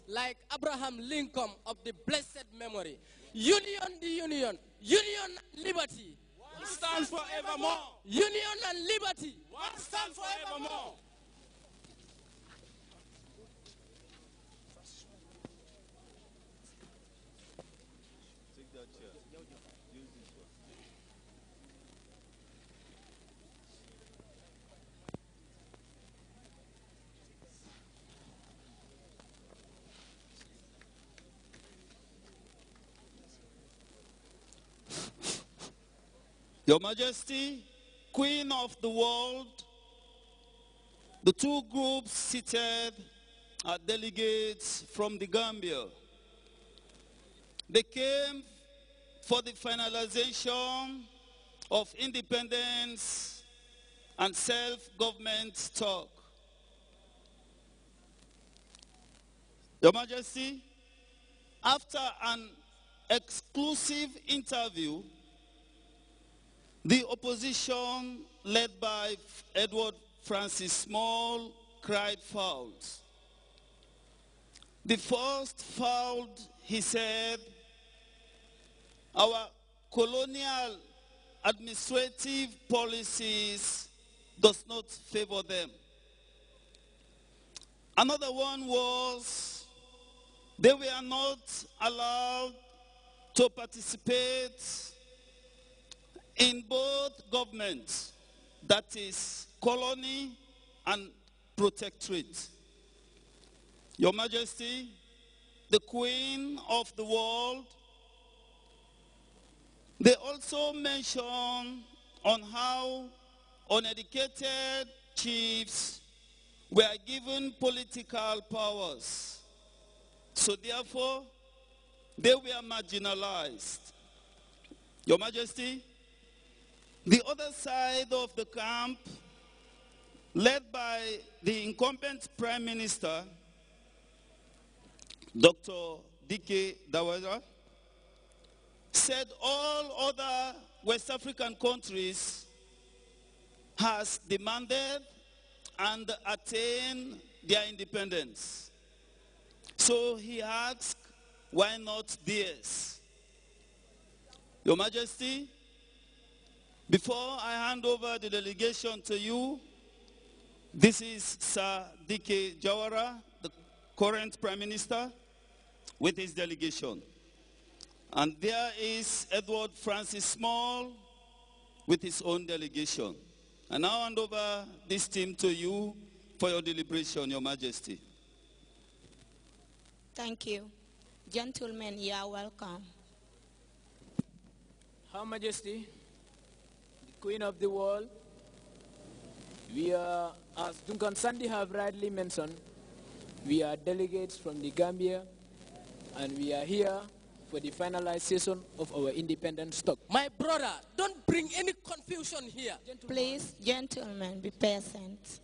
like Abraham Lincoln of the blessed memory. Union the union, union and liberty. One stand forevermore. Union and liberty. One stand forevermore. Take that chair. Use this one. Your Majesty, Queen of the world, the two groups seated are delegates from the Gambia. They came for the finalization of independence and self-government talk. Your Majesty, after an exclusive interview, the opposition, led by Edward Francis Small, cried fouls. The first foul, he said, our colonial administrative policies does not favor them. Another one was they were not allowed to participate in both governments, that is colony and protectorate. Your Majesty, the Queen of the world, they also mention on how uneducated chiefs were given political powers. So therefore, they were marginalized. Your Majesty, the other side of the camp, led by the incumbent Prime Minister, Dr. Dike Dawara, said all other West African countries has demanded and attained their independence. So he asked, why not theirs? Your Majesty, before I hand over the delegation to you, this is Sir Dike Jawara, the current Prime Minister, with his delegation. And there is Edward Francis Small with his own delegation. And now hand over this team to you for your deliberation, Your Majesty. Thank you. Gentlemen, you are welcome. Her Majesty, the Queen of the world, we are, as Duncan Sandy have rightly mentioned, we are delegates from the Gambia, and we are here for the finalization of our independent stock. My brother, don't bring any confusion here. Please, gentlemen, be patient.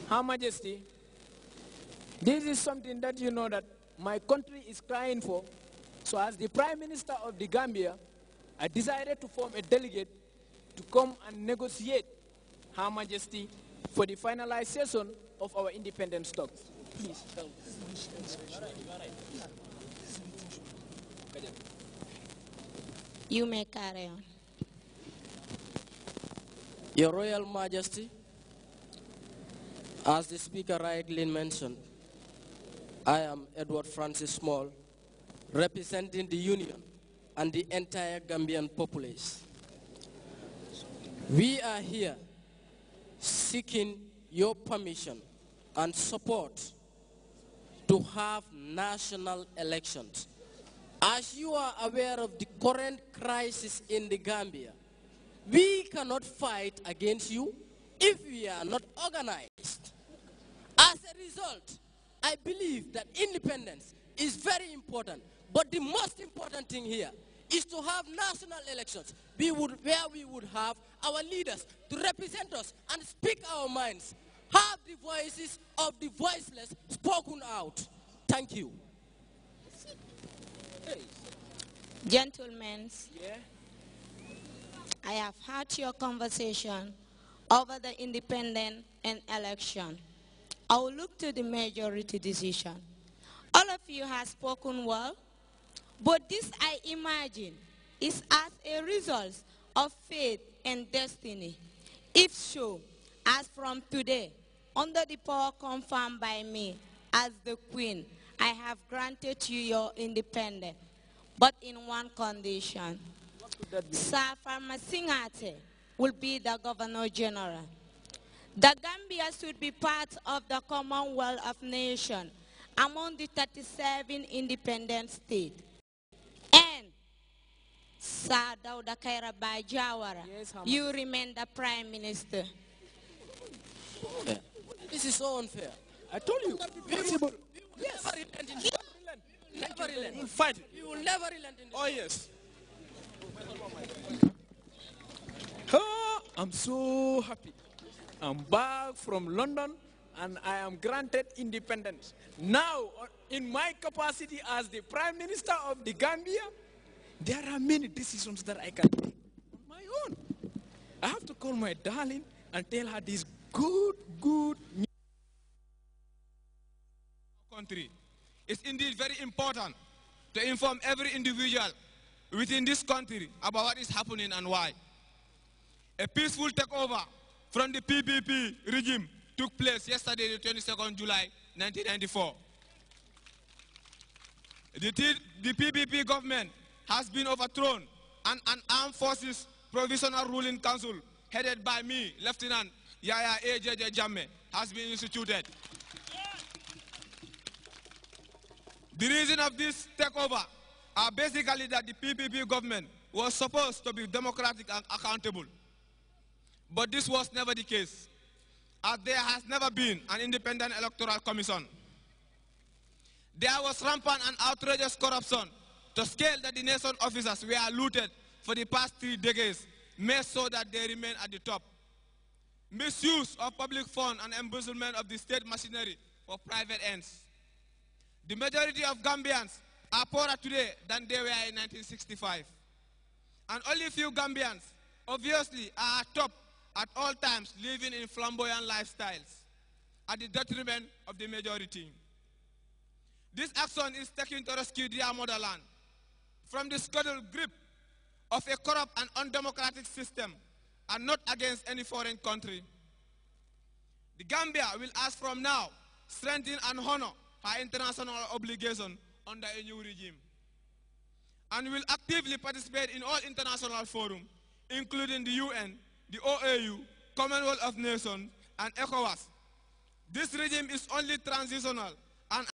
Her Majesty, this is something that you know that my country is crying for. So as the Prime Minister of the Gambia, I decided to form a delegate to come and negotiate, Her Majesty, for the finalization of our independent stocks. Please help. You may carry on. Your Royal Majesty, as the Speaker rightly mentioned, I am Edward Francis Small, representing the Union and the entire Gambian populace. We are here seeking your permission and support to have national elections. As you are aware of the current crisis in the Gambia, we cannot fight against you if we are not organized. As a result, I believe that independence is very important, but the most important thing here is to have national elections where we would have our leaders to represent us and speak our minds, have the voices of the voiceless spoken out. Thank you. Gentlemen, Yeah? I have had your conversation over the independent and election. I will look to the majority decision. you have spoken well, but this, I imagine, is as a result of faith and destiny. If so, as from today, under the power confirmed by me as the Queen, I have granted you your independence, but in one condition. Sir Farmasingate will be the Governor General. The Gambia should be part of the Commonwealth of Nations among the 37 independent states. And Sir Dauda Kaira Jawara, Yes, you remain the Prime Minister. Yeah. This is so unfair. I told you. Flexible. Yes. Never relent in this. Never relent. We'll fight it. You will never relent in this. Oh, yes. Oh, I'm so happy. I'm back from London and I am granted independence. Now, in my capacity as the Prime Minister of the Gambia, there are many decisions that I can take on my own. I have to call my darling and tell her this good news. Country. It's indeed very important to inform every individual within this country about what is happening and why. A peaceful takeover from the PPP regime took place yesterday, the 22nd July 1994. The PPP government has been overthrown and an armed forces provisional ruling council headed by me, Lieutenant Yaya A.J.J. Jammeh, has been instituted. The reason of this takeover are basically that the PPP government was supposed to be democratic and accountable. But this was never the case, as there has never been an independent electoral commission. There was rampant and outrageous corruption to scale that the nation officers were looted for the past 3 decades, made so that they remain at the top. Misuse of public funds and embezzlement of the state machinery for private ends. The majority of Gambians are poorer today than they were in 1965. And only few Gambians, obviously, are top at all times, living in flamboyant lifestyles at the detriment of the majority. This action is taken to rescue their motherland from the scuddled grip of a corrupt and undemocratic system, and not against any foreign country. The Gambia will, as from now, strengthen and honor her international obligation under a new regime, and will actively participate in all international forums, including the UN, the OAU, Commonwealth of Nations, and ECOWAS. This regime is only transitional